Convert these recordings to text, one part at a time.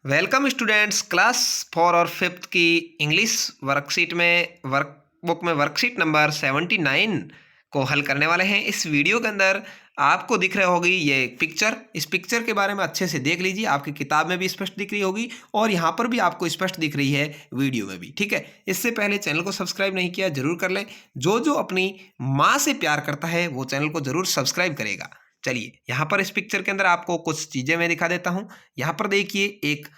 Welcome students, class 4 और 5th की English worksheet में वर्कबुक में वर्कशीट नंबर 79 को हल करने वाले हैं। इस वीडियो के अंदर आपको दिख रही होगी ये एक पिक्चर। इस पिक्चर के बारे में अच्छे से देख लीजिए, आपकी किताब में भी स्पष्ट दिख रही होगी और यहाँ पर भी आपको स्पष्ट दिख रही है वीडियो में भी। ठीक है, इससे पहले चैनल को सब्सक्राइब नहीं किया जरूर कर लें। जो जो अपनी माँ से प्यार करता है वो चैनल को जरूर सब्सक्राइब करेगा। चलिए, यहाँ पर इस पिक्चर के अंदर आपको कुछ चीजें मैं दिखा देता हूँ। यहाँ पर देखिए, एक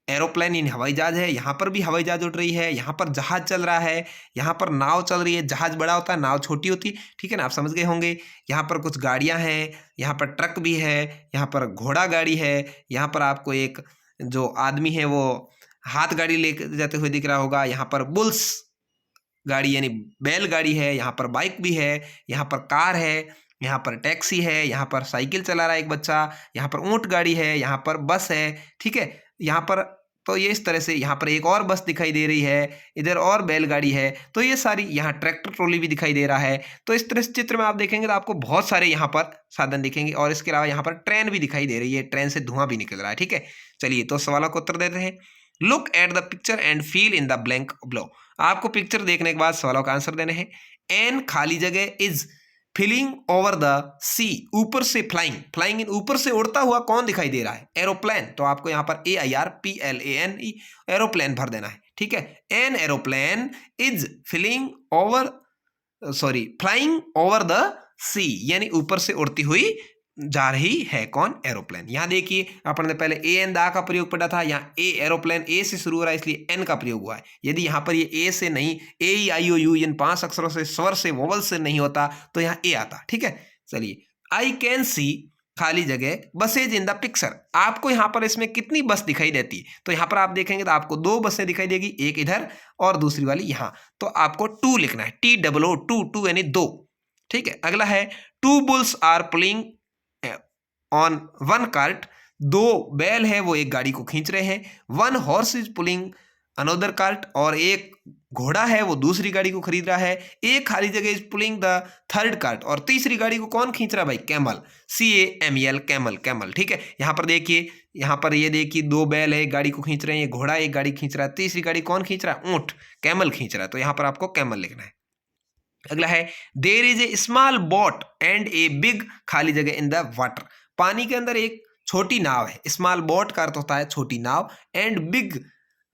एरोप्लेन इन हवाई जहाज है। यहाँ पर भी हवाई जहाज उड़ रही है, यहाँ पर जहाज चल रहा है, यहाँ पर नाव चल रही है। जहाज बड़ा होता है, नाव छोटी होती है। ठीक है ना, आप समझ गए होंगे। यहाँ पर कुछ गाड़ियाँ हैं, यहाँ पर ट्रक भी है, यहाँ पर घोड़ा गाड़ी है, यहाँ पर आपको एक जो आदमी है वो हाथ गाड़ी लेकर जाते हुए दिख रहा होगा। यहाँ पर बुल्स गाड़ी यानी बैलगाड़ी है, यहाँ पर बाइक भी है, यहाँ पर कार है, यहाँ पर टैक्सी है, यहाँ पर साइकिल चला रहा है एक बच्चा, यहाँ पर ऊंट गाड़ी है, यहाँ पर बस है। ठीक है, यहाँ पर तो ये इस तरह से यहाँ पर एक और बस दिखाई दे रही है, इधर और बैलगाड़ी है। तो ये सारी, यहाँ ट्रैक्टर ट्रॉली भी दिखाई दे रहा है। तो इस तरह से चित्र में आप देखेंगे तो आपको बहुत सारे यहाँ पर साधन दिखेंगे और इसके अलावा यहाँ पर ट्रेन भी दिखाई दे रही है, ट्रेन से धुआं भी निकल रहा है। ठीक है, चलिए तो सवालों को उत्तर देते हैं। Look at the picture and feel in the blank below. आपको पिक्चर देखने के बाद सवालों का आंसर देने हैं। एन खाली जगह इज फिलिंग ओवर द सी, ऊपर से फ्लाइंग, फ्लाइंग इन ऊपर से उड़ता हुआ कौन दिखाई दे रहा है? एरोप्लेन। तो आपको यहाँ पर AIRPLANE एरोप्लेन भर देना है। ठीक है, an aeroplane is filling over sorry flying over the sea, यानी ऊपर से उड़ती हुई जा रही है कौन? एरोप्लेन। यहाँ देखिए, अपन ने पहले ए एन दा का प्रयोग पढ़ा था। यहाँ ए एरोप्लेन ए से शुरू हो रहा है इसलिए एन का प्रयोग हुआ है। यदि यहाँ पर ये ए से नहीं, AEIOU इन 5 अक्षरों से, स्वर से, वोवल से नहीं होता तो यहाँ ए आता। ठीक है, चलिए। आई कैन सी खाली जगह बसेज इन द पिक्चर। आपको यहाँ पर इसमें कितनी बस दिखाई देती है? तो यहाँ पर आप देखेंगे तो आपको 2 बसें दिखाई देगी, एक इधर और दूसरी वाली यहाँ। तो आपको 2 लिखना है, TOO, 2 यानी 2। ठीक है, अगला है 2 bulls are pulling on 1 cart. 2 बैल है वो एक गाड़ी को खींच रहे हैं। 1 horse is pulling another cart, और एक घोड़ा है वो दूसरी गाड़ी को खरीद रहा है। एक खाली जगह is pulling the 3rd cart, और तीसरी गाड़ी को कौन खींच रहा है भाई? Camel, CAMEL, camel, camel. ठीक है, यहाँ पर देखिए, यहाँ पर ये देखिए 2 बैल है एक गाड़ी को खींच रहे हैं, घोड़ा एक गाड़ी खींच रहा है, तीसरी गाड़ी कौन खींच रहा है? ऊंट, कैमल खींच रहा है। तो यहाँ पर आपको कैमल लिखना है। अगला है there is a small boat and a big खाली जगह इन द वाटर। पानी के अंदर एक छोटी नाव है। स्मॉल बोट का अर्थ होता है छोटी नाव, एंड बिग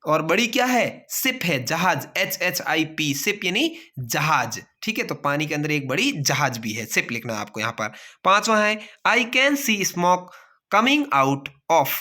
और बड़ी क्या है? शिप है, जहाज, SHIP, शिप यानी जहाज। ठीक है, तो पानी के अंदर एक बड़ी जहाज भी है, शिप लिखना है आपको यहाँ पर। 5वां है I can see smoke coming out of.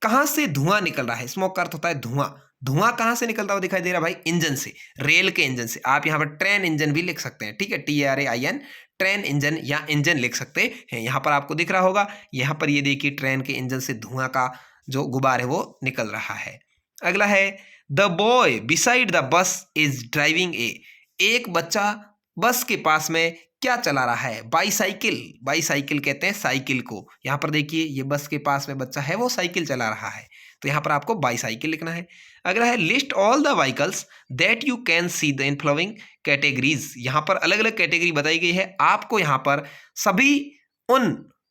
कहाँ से धुआं निकल रहा है? स्मोक का अर्थ होता है धुआं। धुआं कहाँ से निकलता हुआ दिखाई दे रहा है भाई? इंजन से, रेल के इंजन से। आप यहाँ पर ट्रेन इंजन भी लिख सकते हैं। ठीक है, TRAIN, ट्रेन इंजन या इंजन लिख सकते हैं। यहाँ पर आपको दिख रहा होगा, यहाँ पर ये देखिए ट्रेन के इंजन से धुआं का जो गुबार है वो निकल रहा है। अगला है the boy beside the bus is driving A. एक बच्चा बस के पास में क्या चला रहा है? बाईसाइकिल। बाईसाइकिल कहते हैं साइकिल को। यहाँ पर देखिए, ये बस के पास में बच्चा है वो साइकिल चला रहा है, तो यहाँ पर आपको बाईसाइकिल लिखना है। अगला है list all the vehicles that you can see the in following categories. यहाँ पर अलग अलग कैटेगरी बताई गई है, आपको यहाँ पर सभी उन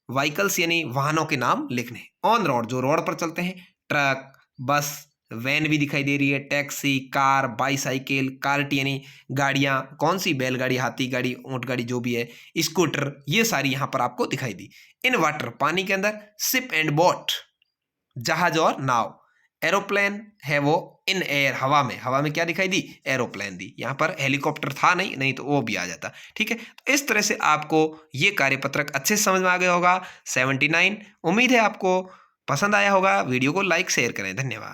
व्हीकल्स यानी वाहनों के नाम लिखने हैं। ऑन रोड, जो रोड पर चलते हैं, ट्रक, बस, वैन भी दिखाई दे रही है, टैक्सी, कार, बाईसाइकिल, कार्ट यानी गाड़ियां, कौन सी? बैलगाड़ी, हाथी गाड़ी, ऊंट गाड़ी, जो भी है, स्कूटर, ये सारी यहाँ पर आपको दिखाई दी। इन वाटर, पानी के अंदर, शिप एंड बोट, जहाज और नाव। एरोप्लेन है वो इन एयर, हवा में। हवा में क्या दिखाई दी? एरोप्लेन दी। यहाँ पर हेलीकॉप्टर था नहीं, नहीं तो वो भी आ जाता। ठीक है, तो इस तरह से आपको ये कार्यपत्रक अच्छे से समझ में आ गया होगा। 79, उम्मीद है आपको पसंद आया होगा। वीडियो को लाइक शेयर करें। धन्यवाद।